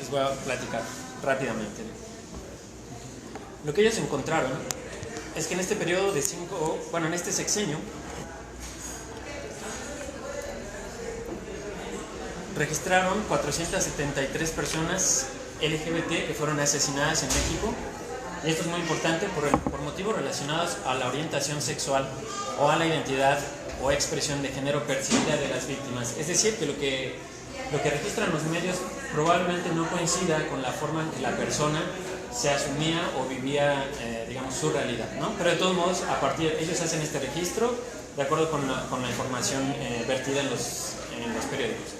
les voy a platicar rápidamente. Lo que ellos encontraron es que en este periodo de en este sexenio, registraron 473 personas LGBT que fueron asesinadas en México. Y esto es muy importante por motivos relacionados a la orientación sexual o a la identidad o expresión de género percibida de las víctimas. Es decir, que lo que registran los medios probablemente no coincida con la forma en que la persona se asumía o vivía, su realidad, ¿no? Pero de todos modos, ellos hacen este registro de acuerdo con la información vertida en los periódicos.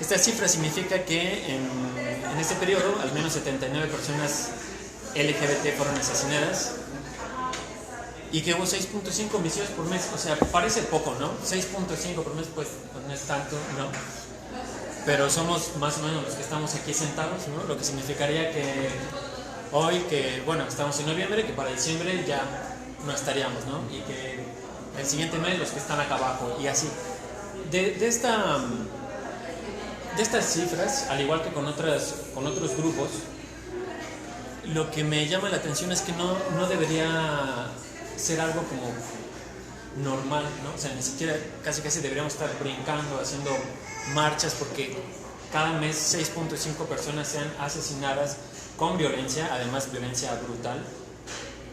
Esta cifra significa que en este periodo, al menos 79 personas LGBT fueron asesinadas y que hubo 6.5 homicidios por mes. O sea, parece poco, ¿no? 6.5 por mes, pues no es tanto, ¿no? Pero somos más o menos los que estamos aquí sentados, ¿no? Lo que significaría que hoy, estamos en noviembre, que para diciembre ya no estaríamos, ¿no? Y que el siguiente mes los que están acá abajo, y así. De estas cifras, al igual que con otros grupos, lo que me llama la atención es que no debería ser algo como normal, ¿no? O sea, ni siquiera casi deberíamos estar brincando, haciendo marchas, porque cada mes 6.5 personas sean asesinadas con violencia, además violencia brutal,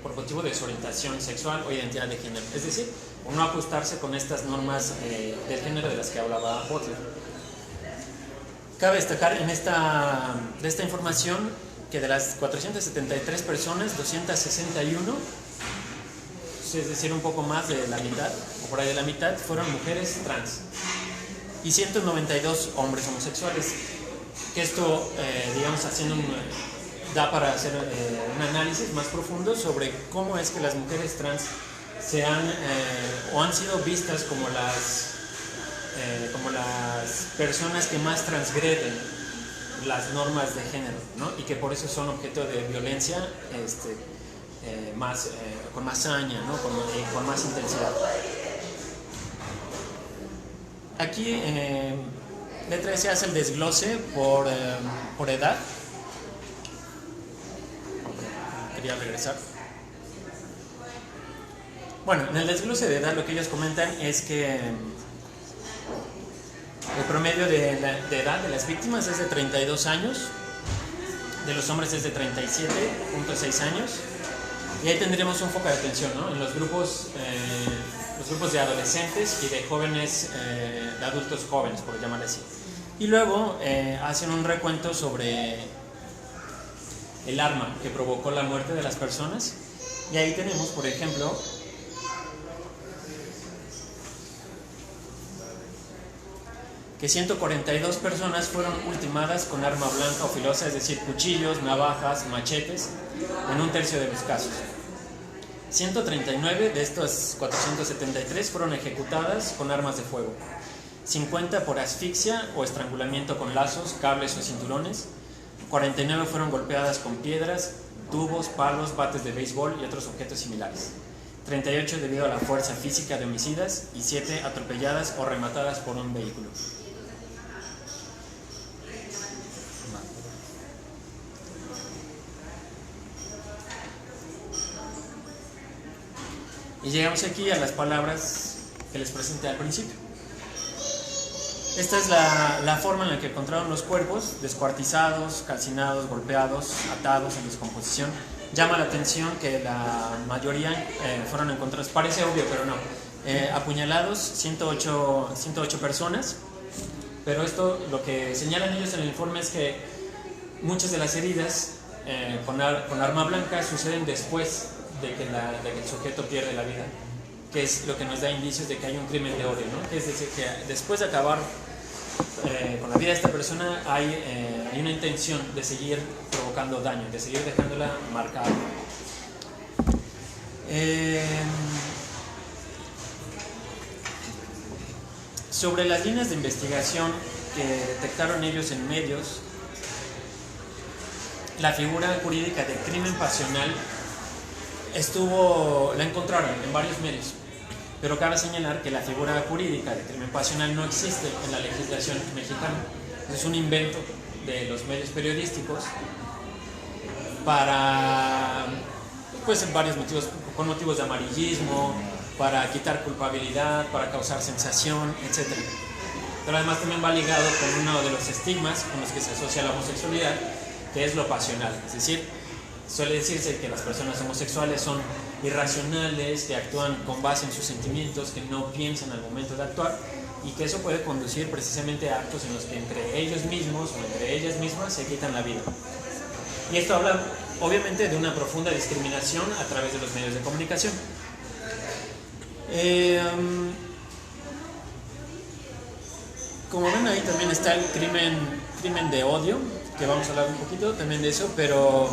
por motivo de su orientación sexual o identidad de género. Es decir, o no ajustarse con estas normas del género de las que hablaba Butler. Cabe destacar de esta información que de las 473 personas, 261, es decir, un poco más de la mitad, o por ahí de la mitad, fueron mujeres trans y 192 hombres homosexuales. Que esto, da para hacer un análisis más profundo sobre cómo es que las mujeres trans han sido vistas como las personas que más transgreden las normas de género, ¿no? Y que por eso son objeto de violencia con más saña, ¿no? Con más intensidad. Aquí letra S hace el desglose por edad. Quería regresar. Bueno, en el desglose de edad lo que ellos comentan es que el promedio de edad de las víctimas es de 32 años, de los hombres es de 37.6 años, y ahí tendremos un foco de atención, ¿no? En los grupos de adolescentes y de jóvenes, de adultos jóvenes, por llamarle así. Y luego hacen un recuento sobre el arma que provocó la muerte de las personas, y ahí tenemos, por ejemplo, que 142 personas fueron ultimadas con arma blanca o filosa, es decir, cuchillos, navajas, machetes, en un tercio de los casos. 139 de estos 473 fueron ejecutadas con armas de fuego. 50 por asfixia o estrangulamiento con lazos, cables o cinturones. 49 fueron golpeadas con piedras, tubos, palos, bates de béisbol y otros objetos similares. 38 debido a la fuerza física de homicidas y 7 atropelladas o rematadas por un vehículo. Y llegamos aquí a las palabras que les presenté al principio. Esta es la forma en la que encontraron los cuerpos, descuartizados, calcinados, golpeados, atados, en descomposición. Llama la atención que la mayoría fueron encontrados, parece obvio, pero no, apuñalados, 108 personas. Pero esto, lo que señalan ellos en el informe es que muchas de las heridas con arma blanca suceden después de que el sujeto pierde la vida, que es lo que nos da indicios de que hay un crimen de odio, ¿no? Es decir, que después de acabar con la vida de esta persona hay una intención de seguir provocando daño, de seguir dejándola marcada. Sobre las líneas de investigación que detectaron ellos en medios, la figura jurídica de crimen pasional la encontraron en varios medios, pero cabe señalar que la figura jurídica de crimen pasional no existe en la legislación mexicana. Es un invento de los medios periodísticos para, pues, varios motivos, con motivos de amarillismo, para quitar culpabilidad, para causar sensación, etc. Pero además también va ligado con uno de los estigmas con los que se asocia la homosexualidad, que es lo pasional. Es decir, suele decirse que las personas homosexuales son irracionales, que actúan con base en sus sentimientos, que no piensan al momento de actuar, y que eso puede conducir precisamente a actos en los que entre ellos mismos o entre ellas mismas se quitan la vida. Y esto habla obviamente de una profunda discriminación a través de los medios de comunicación. Como ven, ahí también está el crimen de odio, que vamos a hablar un poquito también de eso, pero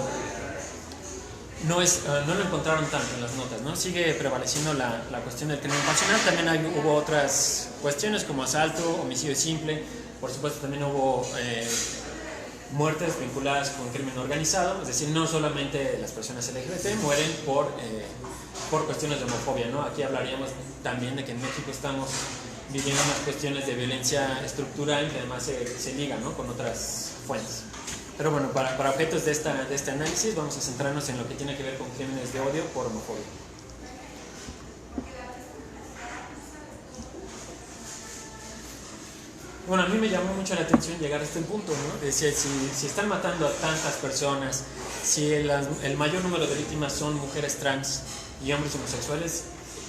no lo encontraron tanto en las notas, ¿no? Sigue prevaleciendo la cuestión del crimen pasional. También hubo otras cuestiones como asalto, homicidio simple, por supuesto también hubo muertes vinculadas con crimen organizado, es decir, no solamente las personas LGBT mueren por cuestiones de homofobia, ¿no? Aquí hablaríamos también de que en México estamos viviendo unas cuestiones de violencia estructural que además se ligan, ¿no?, con otras fuentes. Pero bueno, para objetos de este análisis vamos a centrarnos en lo que tiene que ver con crímenes de odio por homofobia. Bueno, a mí me llamó mucho la atención llegar a este punto, ¿no? Decir, si están matando a tantas personas, si el mayor número de víctimas son mujeres trans y hombres homosexuales,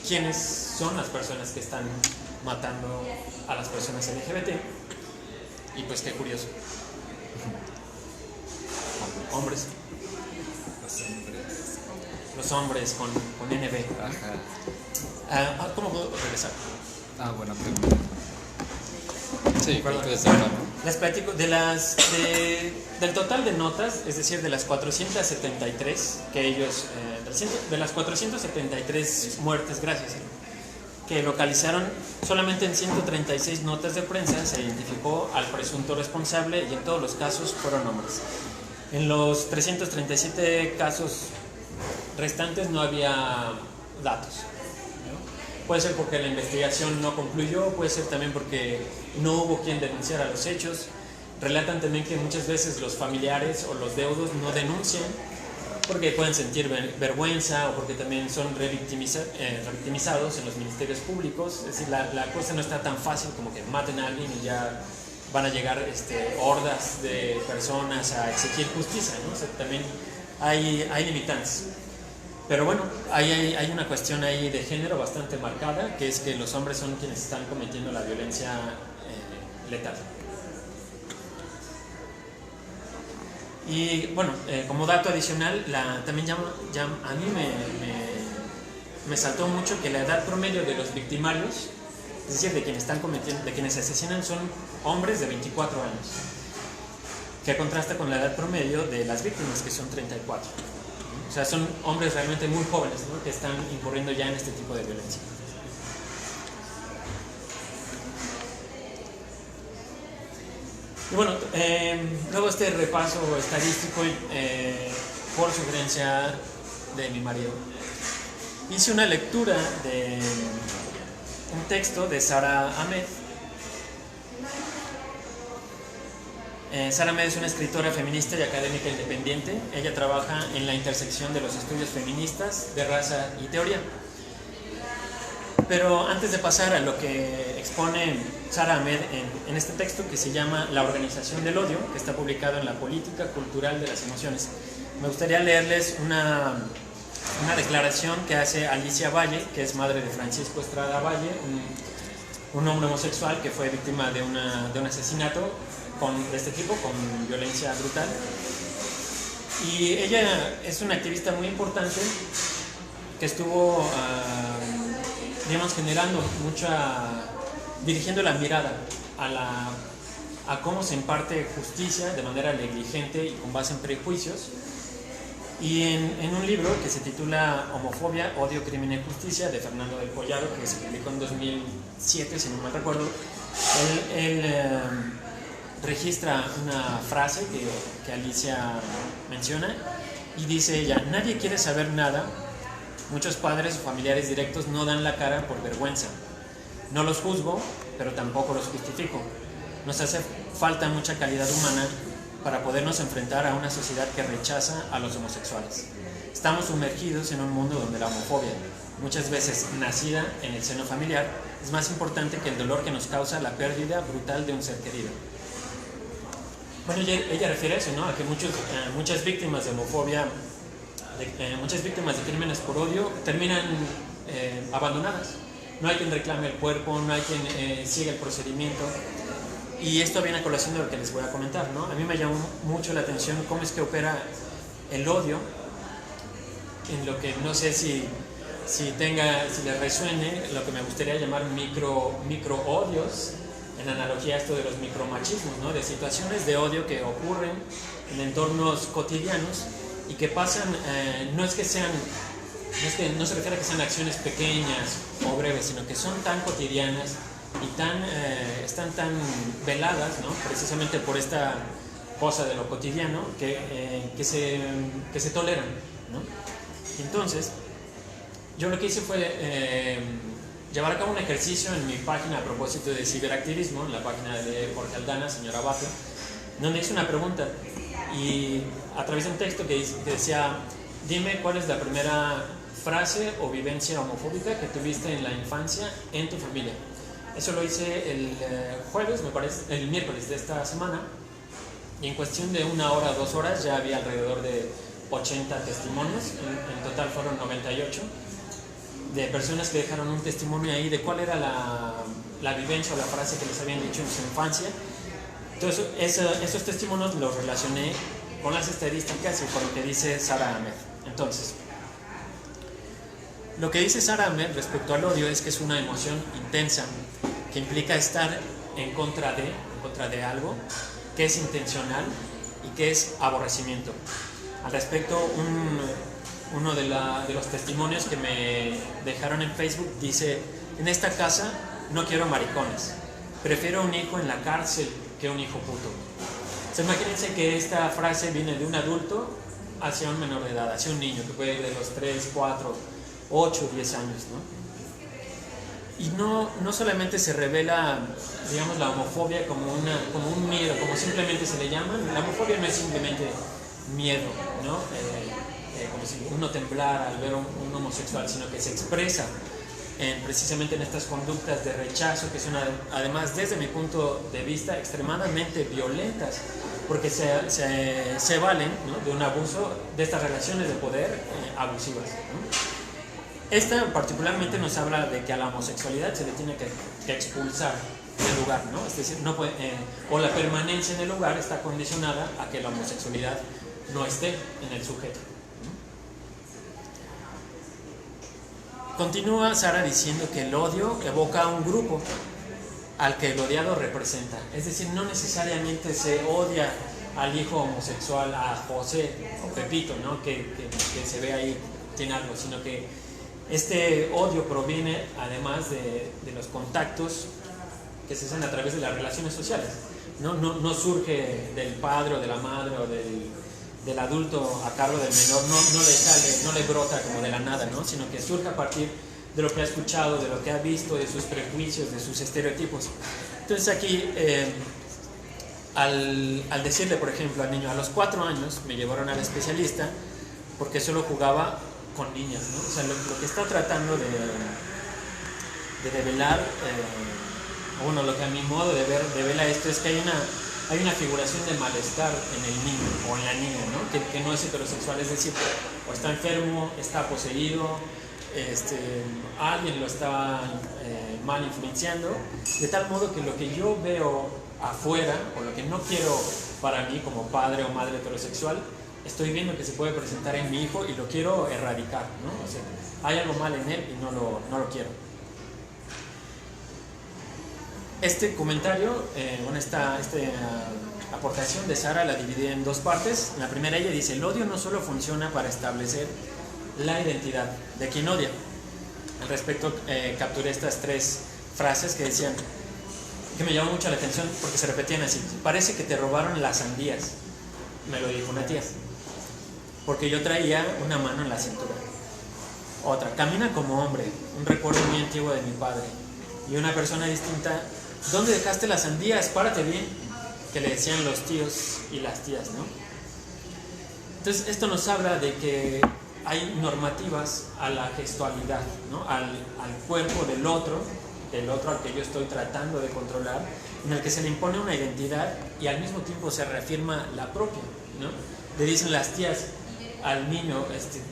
¿quiénes son las personas que están matando a las personas LGBT? Y pues qué curioso. Hombres. Los hombres con NB. Ajá. ¿Cómo puedo regresar? Buena pregunta. Sí, Perdón. bueno, Les platico del total de notas, es decir, de las 473 que ellos, de las 473 muertes, gracias, que localizaron, solamente en 136 notas de prensa se identificó al presunto responsable y en todos los casos fueron hombres. En los 337 casos restantes no había datos. Puede ser porque la investigación no concluyó, puede ser también porque no hubo quien denunciara los hechos. Relatan también que muchas veces los familiares o los deudos no denuncian porque pueden sentir vergüenza o porque también son revictimizados en los ministerios públicos. Es decir, la cosa no está tan fácil como que maten a alguien y ya van a llegar hordas de personas a exigir justicia, ¿no? O sea, también hay limitantes. Pero bueno, hay una cuestión ahí de género bastante marcada, que es que los hombres son quienes están cometiendo la violencia letal. Y bueno, como dato adicional, también a mí me saltó mucho que la edad promedio de los victimarios, es decir, de quienes asesinan, son hombres de 24 años, que contrasta con la edad promedio de las víctimas, que son 34. O sea, son hombres realmente muy jóvenes, ¿no?, que están incurriendo ya en este tipo de violencia. Y bueno, luego este repaso estadístico, por sugerencia de mi marido, hice una lectura de un texto de Sara Ahmed. Sara Ahmed es una escritora feminista y académica independiente. Ella trabaja en la intersección de los estudios feministas, de raza y teoría. Pero antes de pasar a lo que expone Sara Ahmed en este texto, que se llama La organización del odio, que está publicado en La política cultural de las emociones, me gustaría leerles una declaración que hace Alicia Valle, que es madre de Francisco Estrada Valle, un hombre homosexual que fue víctima de un asesinato de este tipo, con violencia brutal. Y ella es una activista muy importante que estuvo, digamos, dirigiendo la mirada a cómo se imparte justicia de manera negligente y con base en prejuicios. Y en un libro que se titula Homofobia, Odio, Crimen y Justicia, de Fernando del Collado, que se publicó en 2007, si no mal recuerdo, él registra una frase que Alicia menciona y dice ella: nadie quiere saber nada, muchos padres o familiares directos no dan la cara por vergüenza. No los juzgo, pero tampoco los justifico. Nos hace falta mucha calidad humana para podernos enfrentar a una sociedad que rechaza a los homosexuales. Estamos sumergidos en un mundo donde la homofobia, muchas veces nacida en el seno familiar, es más importante que el dolor que nos causa la pérdida brutal de un ser querido. Bueno, ella refiere a eso, ¿no? A que muchas víctimas de homofobia, muchas víctimas de crímenes por odio terminan abandonadas. No hay quien reclame el cuerpo, no hay quien siga el procedimiento. Y esto viene a colación de lo que les voy a comentar, ¿no? A mí me llamó mucho la atención cómo es que opera el odio, en lo que no sé si les resuene lo que me gustaría llamar micro odios, en analogía a esto de los micromachismos, ¿no? De situaciones de odio que ocurren en entornos cotidianos y que pasan, no se refiere a que sean acciones pequeñas o breves, sino que son tan cotidianas y están tan veladas, ¿no? Precisamente por esta cosa de lo cotidiano que se toleran, ¿no? Entonces, yo lo que hice fue llevar a cabo un ejercicio en mi página a propósito de ciberactivismo, en la página de Jorge Aldana, señor Abato, donde hice una pregunta y a través de un texto que decía: dime cuál es la primera frase o vivencia homofóbica que tuviste en la infancia en tu familia. Eso lo hice el jueves, me parece, el miércoles de esta semana, y en cuestión de 1 hora, 2 horas ya había alrededor de 80 testimonios, en total fueron 98, de personas que dejaron un testimonio ahí de cuál era la vivencia o la frase que les habían dicho en su infancia. Entonces, esos testimonios los relacioné con las estadísticas y con lo que dice Sara Ahmed. Entonces, lo que dice Sara Ahmed respecto al odio es que es una emoción intensa que implica estar en contra de algo, que es intencional y que es aborrecimiento. Al respecto, uno de los testimonios que me dejaron en Facebook dice: en esta casa no quiero maricones, prefiero un hijo en la cárcel que un hijo puto. Entonces, imagínense que esta frase viene de un adulto hacia un menor de edad, hacia un niño que puede ir de los 3, 4, 8, 10 años, ¿no? Y no solamente se revela, digamos, la homofobia como un miedo, como simplemente se le llama. La homofobia no es simplemente miedo, ¿no? Como si uno temblara al ver un homosexual, sino que se expresa precisamente en estas conductas de rechazo que son, además, desde mi punto de vista, extremadamente violentas, porque se valen, ¿no?, de un abuso, de estas relaciones de poder abusivas, ¿no? Esta particularmente nos habla de que a la homosexualidad se le tiene que expulsar del lugar, ¿no? Es decir, no puede, o la permanencia en el lugar está condicionada a que la homosexualidad no esté en el sujeto. Continúa Sara diciendo que el odio evoca a un grupo al que el odiado representa. Es decir, no necesariamente se odia al hijo homosexual, a José o Pepito, ¿no?, que se ve ahí, tiene algo, sino que este odio proviene además de los contactos que se hacen a través de las relaciones sociales. No surge del padre o de la madre o del adulto a cargo del menor, no le brota como de la nada, ¿no?, sino que surge a partir de lo que ha escuchado, de lo que ha visto, de sus prejuicios, de sus estereotipos. Entonces aquí, al decirle, por ejemplo, al niño, a los 4 años me llevaron al especialista porque solo jugaba con niñas, ¿no? O sea, lo que está tratando de develar, bueno, lo que a mi modo de ver devela esto es que hay una figuración de malestar en el niño o en la niña, ¿no?, que no es heterosexual, es decir, o está enfermo, está poseído, alguien lo está mal influenciando, de tal modo que lo que yo veo afuera, o lo que no quiero para mí como padre o madre heterosexual, estoy viendo que se puede presentar en mi hijo y lo quiero erradicar, ¿no? O sea, hay algo mal en él y no lo quiero. Este comentario, esta aportación de Sara la dividí en 2 partes. En la primera ella dice: el odio no solo funciona para establecer la identidad de quien odia. Al respecto, capturé estas 3 frases que decían, que me llamó mucho la atención porque se repetían así: parece que te robaron las sandías, me lo dijo una tía, porque yo traía una mano en la cintura. Otra: camina como hombre, un recuerdo muy antiguo de mi padre. Y una persona distinta: ¿dónde dejaste las sandías? Párate bien. que le decían los tíos y las tías, ¿no? Entonces esto nos habla de que hay normativas a la gestualidad, ¿no? al cuerpo del otro al que yo estoy tratando de controlar, en el que se le impone una identidad y al mismo tiempo se reafirma la propia, ¿no? Le dicen las tías al niño,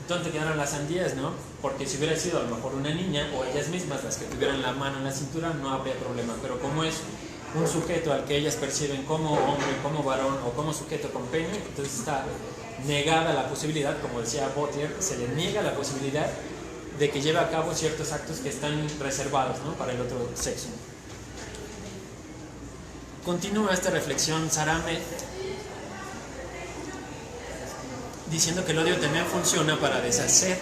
¿dónde quedaron las sandías, no? Porque si hubiera sido a lo mejor una niña o ellas mismas las que tuvieran la mano en la cintura, no habría problema, pero como es un sujeto al que ellas perciben como hombre, como varón o como sujeto con pene, entonces está negada la posibilidad, como decía Butler, se le niega la posibilidad de que lleve a cabo ciertos actos que están reservados, ¿no?, para el otro sexo. Continúa esta reflexión Sarah Ahmed diciendo que el odio también funciona para deshacer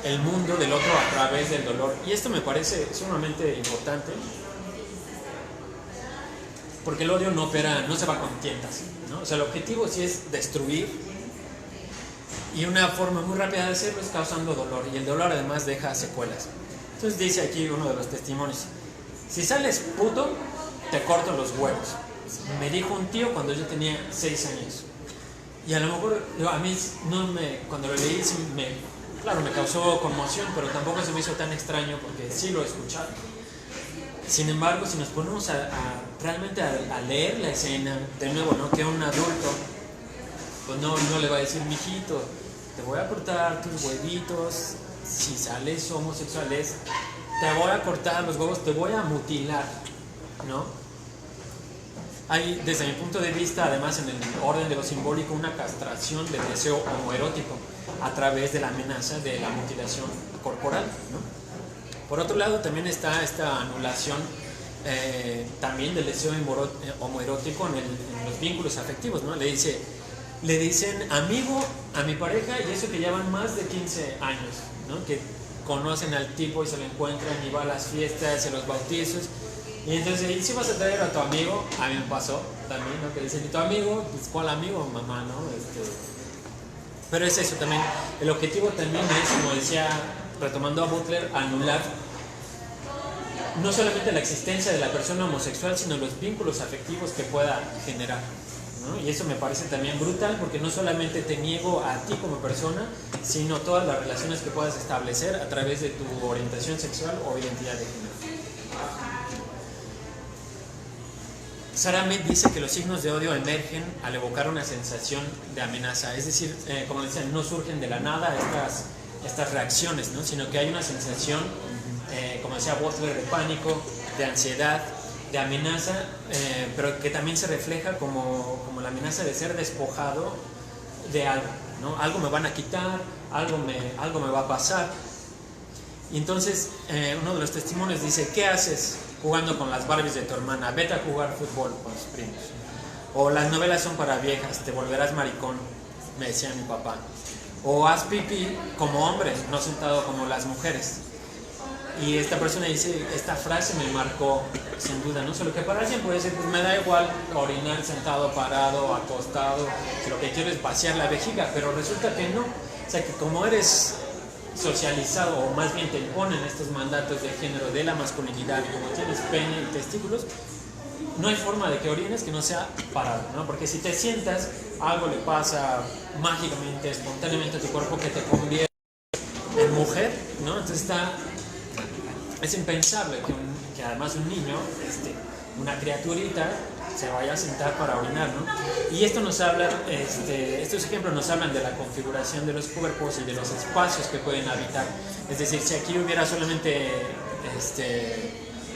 el mundo del otro a través del dolor. Y esto me parece sumamente importante, porque el odio no opera, no se va con tientas, ¿no? O sea, el objetivo sí es destruir, y una forma muy rápida de hacerlo es causando dolor, y el dolor además deja secuelas. Entonces dice aquí uno de los testimonios: si sales puto, te corto los huevos. Me dijo un tío cuando yo tenía 6 años. Y a lo mejor a mí cuando lo leí, claro, me causó conmoción, pero tampoco se me hizo tan extraño porque sí lo he escuchado. Sin embargo, si nos ponemos realmente a leer la escena, de nuevo, ¿no?, que un adulto pues no le va a decir: mijito, te voy a cortar tus huevitos, si sales homosexuales, te voy a cortar los huevos, te voy a mutilar, ¿no? Hay, desde mi punto de vista, además en el orden de lo simbólico, una castración del deseo homoerótico a través de la amenaza de la mutilación corporal, ¿no? Por otro lado, también está esta anulación también del deseo homoerótico en los vínculos afectivos, ¿no? Le dicen amigo a mi pareja, y eso que llevan más de 15 años, ¿no?, que conocen al tipo y se lo encuentran y va a las fiestas y a los bautizos. Y entonces, ¿y si vas a traer a tu amigo? A mí me pasó también, ¿no?, que dicen: ¿y tu amigo? Pues, ¿cuál amigo, mamá, no? Pero es eso también. El objetivo también es, como decía, retomando a Butler, anular no solamente la existencia de la persona homosexual, sino los vínculos afectivos que pueda generar, ¿no? Y eso me parece también brutal, porque no solamente te niego a ti como persona, sino todas las relaciones que puedas establecer a través de tu orientación sexual o identidad de género. Sarah Ahmed dice que los signos de odio emergen al evocar una sensación de amenaza, es decir, como decían, no surgen de la nada estas reacciones, ¿no?, sino que hay una sensación, como decía Butler, de pánico, de ansiedad, de amenaza, pero que también se refleja como la amenaza de ser despojado de algo, ¿no? Algo me van a quitar, algo me va a pasar. Y entonces uno de los testimonios dice: ¿qué haces jugando con las Barbies de tu hermana? Vete a jugar fútbol con tus primos. O las novelas son para viejas, te volverás maricón, me decía mi papá. O haz pipí como hombre, no sentado como las mujeres. Y esta persona dice: esta frase me marcó sin duda, ¿no? Solo que para alguien puede decir: pues me da igual orinar sentado, parado, acostado, que lo que quiero es vaciar la vejiga, pero resulta que no. O sea, que como eres socializado, o más bien te imponen estos mandatos de género de la masculinidad, y como tienes pene y testículos, no hay forma de que orines que no sea parado, ¿no? Porque si te sientas, algo le pasa mágicamente, espontáneamente a tu cuerpo, que te convierte en mujer, ¿no? Entonces es impensable que además un niño, una criaturita, se vaya a sentar para orinar, ¿no? Y esto nos habla, estos ejemplos nos hablan de la configuración de los cuerpos y de los espacios que pueden habitar. Es decir, si aquí hubiera solamente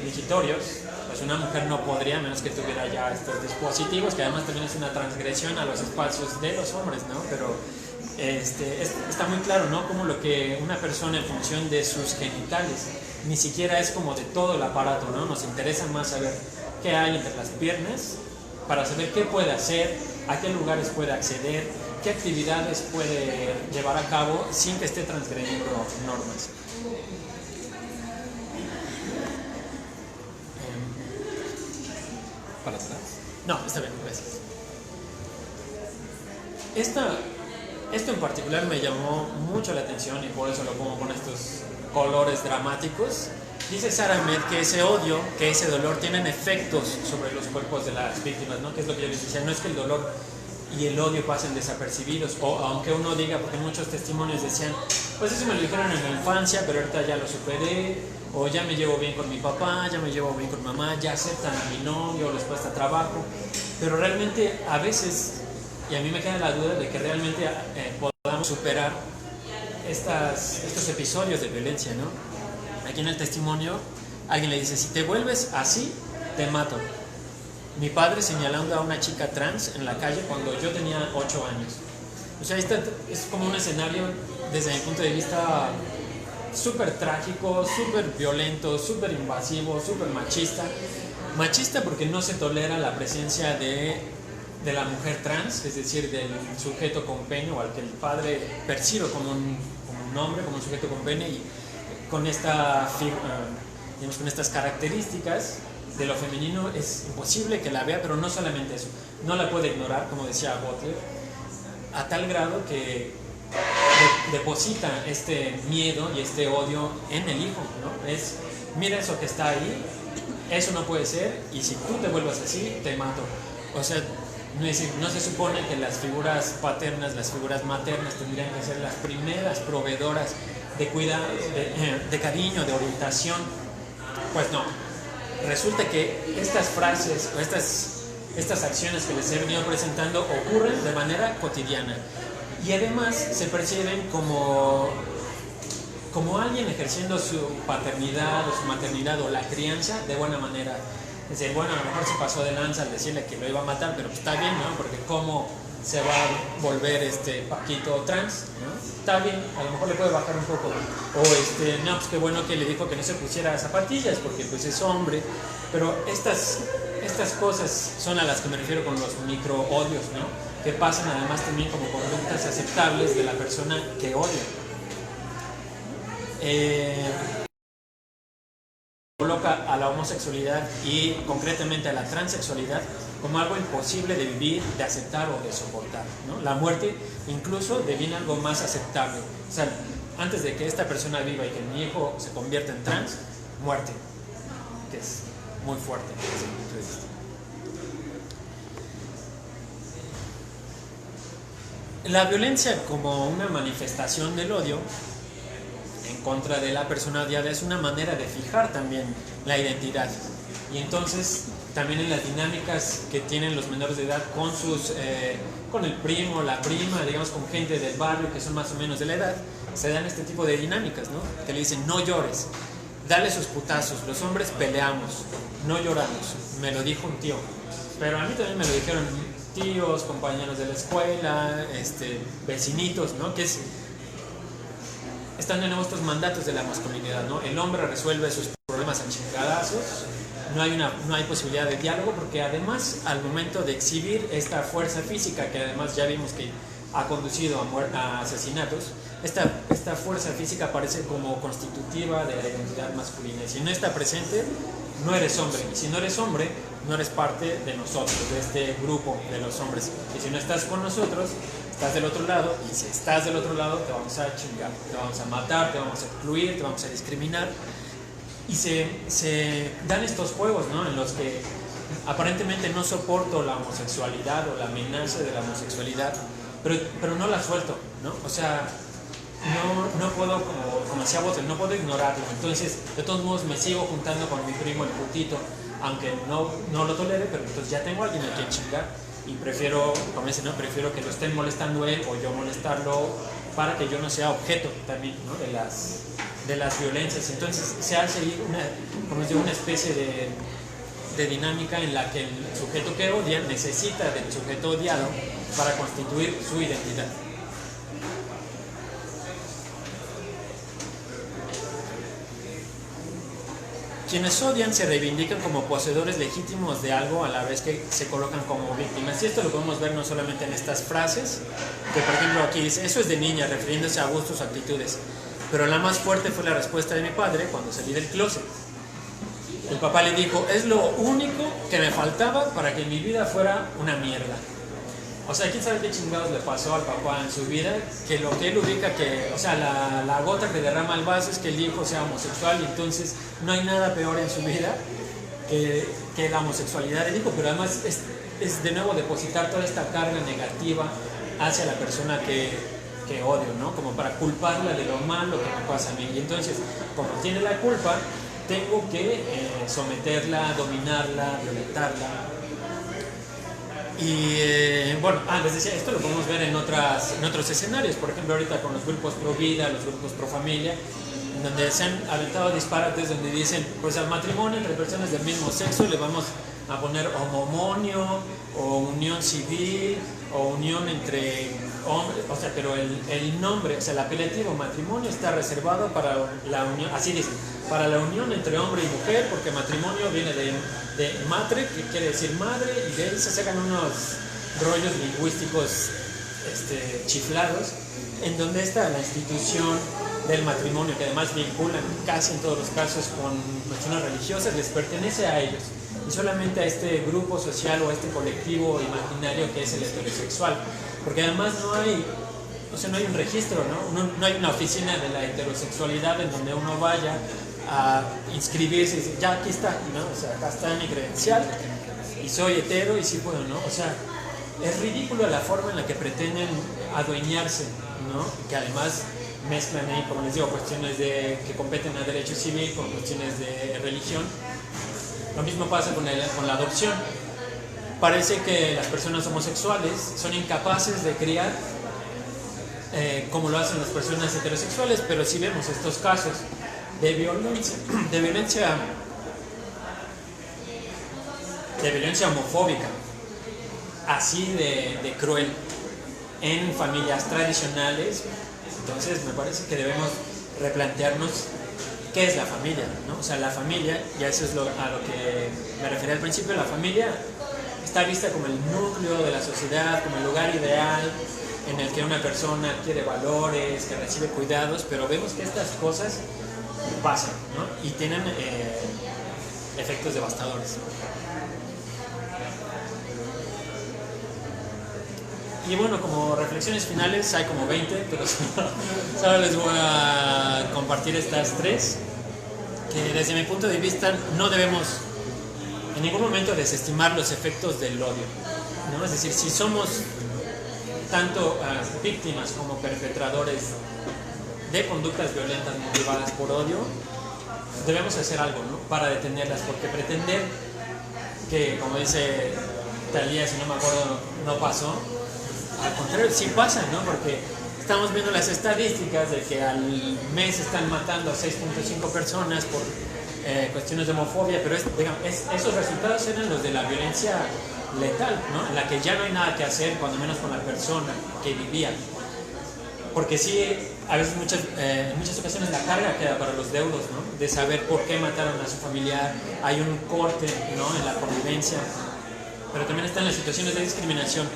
migitorios, pues una mujer no podría, a menos que tuviera ya estos dispositivos, que además también es una transgresión a los espacios de los hombres, ¿no? Pero está muy claro, ¿no?, como lo que una persona, en función de sus genitales, ni siquiera es como de todo el aparato, ¿no? Nos interesa más saber qué hay entre las piernas, para saber qué puede hacer, a qué lugares puede acceder, qué actividades puede llevar a cabo sin que esté transgrediendo normas. ¿Para atrás? No, está bien, gracias. Esto en particular me llamó mucho la atención, y por eso lo pongo con estos colores dramáticos. Dice Sara Ahmed que ese odio, que ese dolor tienen efectos sobre los cuerpos de las víctimas, ¿no? Que es lo que yo les decía, no es que el dolor y el odio pasen desapercibidos, o aunque uno diga, porque muchos testimonios decían, pues eso me lo dijeron en la infancia, pero ahorita ya lo superé, o ya me llevo bien con mi papá, ya me llevo bien con mamá, ya aceptan a mi novio, les cuesta trabajo, pero realmente a veces, y a mí me queda la duda de que realmente podamos superar estos episodios de violencia, ¿no? Aquí en el testimonio alguien le dice, si te vuelves así, te mato. Mi padre señalando a una chica trans en la calle cuando yo tenía 8 años. O sea, es como un escenario desde mi punto de vista súper trágico, súper violento, súper invasivo, súper machista. Machista porque no se tolera la presencia de la mujer trans, es decir, del sujeto con pene, o al que el padre percibe como un hombre, como un sujeto con pene, y con con estas características de lo femenino es imposible que la vea, pero no solamente eso, no la puede ignorar, como decía Butler, a tal grado que deposita este miedo y este odio en el hijo, ¿no? Es, mira eso que está ahí, eso no puede ser, y si tú te vuelves así, te mato. O sea, no se supone que las figuras paternas, las figuras maternas tendrían que ser las primeras proveedoras de cuidado, de cariño, de orientación. Pues no. Resulta que estas frases o estas acciones que les he venido presentando ocurren de manera cotidiana y además se perciben como alguien ejerciendo su paternidad o su maternidad o la crianza de buena manera. Es decir, bueno, a lo mejor se pasó de lanza al decirle que lo iba a matar, pero pues está bien, ¿no? Porque cómo se va a volver Paquito trans, ¿no? Está bien, a lo mejor le puede bajar un poco. O no, pues qué bueno que le dijo que no se pusiera zapatillas porque pues es hombre. Pero estas cosas son a las que me refiero con los micro odios, ¿no? Que pasan además también como conductas aceptables de la persona que odia. Coloca a la homosexualidad y concretamente a la transexualidad como algo imposible de vivir, de aceptar o de soportar, ¿no? La muerte incluso deviene algo más aceptable. O sea, antes de que esta persona viva y que mi hijo se convierta en trans, muerte, que es muy fuerte desde mi punto de vista. La violencia como una manifestación del odio en contra de la persona odiada es una manera de fijar también la identidad. Y entonces también en las dinámicas que tienen los menores de edad con con el primo, la prima, digamos con gente del barrio que son más o menos de la edad, se dan este tipo de dinámicas, ¿no? Que le dicen, no llores, dale sus putazos, los hombres peleamos, no lloramos, me lo dijo un tío. Pero a mí también me lo dijeron tíos, compañeros de la escuela, vecinitos, ¿no? Que están de nuevo estos mandatos de la masculinidad, ¿no? El hombre resuelve sus problemas a chingadazos, no hay posibilidad de diálogo, porque además al momento de exhibir esta fuerza física, que además ya vimos que ha conducido a asesinatos, esta fuerza física parece como constitutiva de la identidad masculina. Y si no está presente, no eres hombre. Y si no eres hombre, no eres parte de nosotros, de este grupo de los hombres. Y si no estás con nosotros, estás del otro lado. Y si estás del otro lado, te vamos a chingar, te vamos a matar, te vamos a excluir, te vamos a discriminar. Y se dan estos juegos, ¿no? En los que aparentemente no soporto la homosexualidad o la amenaza de la homosexualidad, pero no la suelto, ¿no? O sea, no puedo, como decía Botel, no puedo ignorarlo. Entonces, de todos modos, me sigo juntando con mi primo el putito, aunque no lo tolere, pero entonces ya tengo a alguien a quien chingar. Y prefiero, como dicen, ¿no? Prefiero que lo estén molestando él o yo molestarlo para que yo no sea objeto también, ¿no? de las violencias. Entonces se hace ahí una especie de dinámica en la que el sujeto que odia necesita del sujeto odiado para constituir su identidad. Quienes odian se reivindican como poseedores legítimos de algo a la vez que se colocan como víctimas. Y esto lo podemos ver no solamente en estas frases, que por ejemplo aquí dice, eso es de niña, refiriéndose a gustos o actitudes. Pero la más fuerte fue la respuesta de mi padre cuando salí del closet. El papá le dijo, es lo único que me faltaba para que mi vida fuera una mierda. O sea, quién sabe qué chingados le pasó al papá en su vida, que lo que él ubica que, o sea, la gota que derrama el vaso es que el hijo sea homosexual, y entonces no hay nada peor en su vida que la homosexualidad del hijo, pero además es de nuevo depositar toda esta carga negativa hacia la persona que odio, ¿no? Como para culparla de lo malo que me pasa a mí. Y entonces, como tiene la culpa, tengo que someterla, dominarla, violentarla. Y bueno, les decía, esto lo podemos ver en otros escenarios, por ejemplo ahorita con los grupos pro vida, los grupos pro familia, donde se han aventado disparates donde dicen, pues al matrimonio entre personas del mismo sexo le vamos a poner homomonio o unión civil o unión entre hombres, o sea, pero el nombre, o sea, el apelativo matrimonio está reservado para la unión, así dicen, para la unión entre hombre y mujer, porque matrimonio viene de matre, que quiere decir madre, y de ahí se sacan unos rollos lingüísticos chiflados, en donde está la institución del matrimonio, que además vinculan casi en todos los casos con cuestiones religiosas, les pertenece a ellos, y solamente a este grupo social o a este colectivo imaginario que es el heterosexual, porque además no hay un registro, no hay una oficina de la heterosexualidad en donde uno vaya a inscribirse y decir, ya aquí está, ¿no? O sea, acá está mi credencial y soy hetero y sí puedo, ¿no? O sea, es ridículo la forma en la que pretenden adueñarse, ¿no? Que además mezclan ahí, como les digo, cuestiones que competen a derecho civil con cuestiones de religión. Lo mismo pasa con la adopción. Parece que las personas homosexuales son incapaces de criar como lo hacen las personas heterosexuales, pero si vemos estos casos de violencia homofóbica, así de cruel, en familias tradicionales, entonces me parece que debemos replantearnos qué es la familia, ¿no? O sea, la familia, y eso es a lo que me refería al principio, la familia está vista como el núcleo de la sociedad, como el lugar ideal en el que una persona adquiere valores, que recibe cuidados, pero vemos que estas cosas pasan, ¿no? Y tienen efectos devastadores. Y bueno, como reflexiones finales, hay como 20, pero solo les voy a compartir estas 3, que desde mi punto de vista no debemos en ningún momento desestimar los efectos del odio, ¿no? Es decir, si somos tanto víctimas como perpetradores de conductas violentas motivadas por odio, debemos hacer algo, ¿no? Para detenerlas, porque pretender que, como dice Talía, si no me acuerdo, no pasó, al contrario, sí pasa, ¿no? Porque estamos viendo las estadísticas de que al mes están matando a 6.5 personas por cuestiones de homofobia, pero esos resultados eran los de la violencia letal, ¿no? En la que ya no hay nada que hacer, cuando menos con la persona que vivía. Porque sí, a veces en muchas ocasiones la carga queda para los deudos, ¿no? De saber por qué mataron a su familiar, hay un corte, ¿no? En la convivencia, pero también están las situaciones de discriminación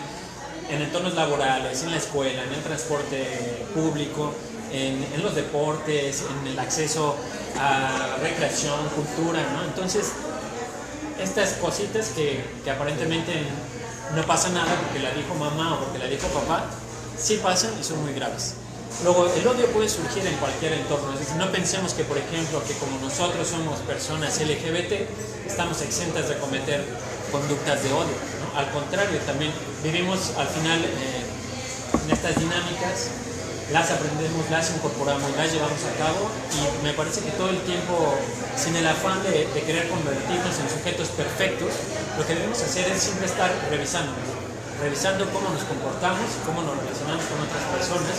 en entornos laborales, en la escuela, en el transporte público, en los deportes, en el acceso a recreación, cultura, ¿no? Entonces, estas cositas que aparentemente no pasa nada porque la dijo mamá o porque la dijo papá, sí pasan y son muy graves. Luego, el odio puede surgir en cualquier entorno, es decir, no pensemos que, por ejemplo, que como nosotros somos personas LGBT, estamos exentas de cometer conductas de odio, ¿no? Al contrario, también vivimos al final en estas dinámicas, las aprendemos, las incorporamos, las llevamos a cabo, y me parece que todo el tiempo, sin el afán de querer convertirnos en sujetos perfectos, lo que debemos hacer es siempre estar revisando cómo nos comportamos, cómo nos relacionamos con otras personas,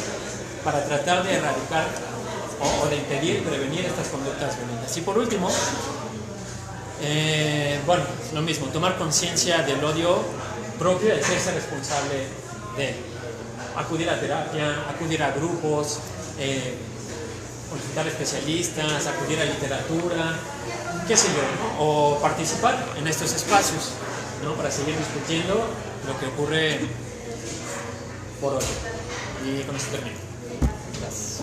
para tratar de erradicar o de impedir, prevenir estas conductas violentas. Y por último, bueno, lo mismo, tomar conciencia del odio propio y hacerse responsable de él. Acudir a terapia, acudir a grupos, consultar especialistas, acudir a literatura, qué sé yo, ¿no? O participar en estos espacios, ¿no? Para seguir discutiendo lo que ocurre por hoy. Y con esto termino. Gracias.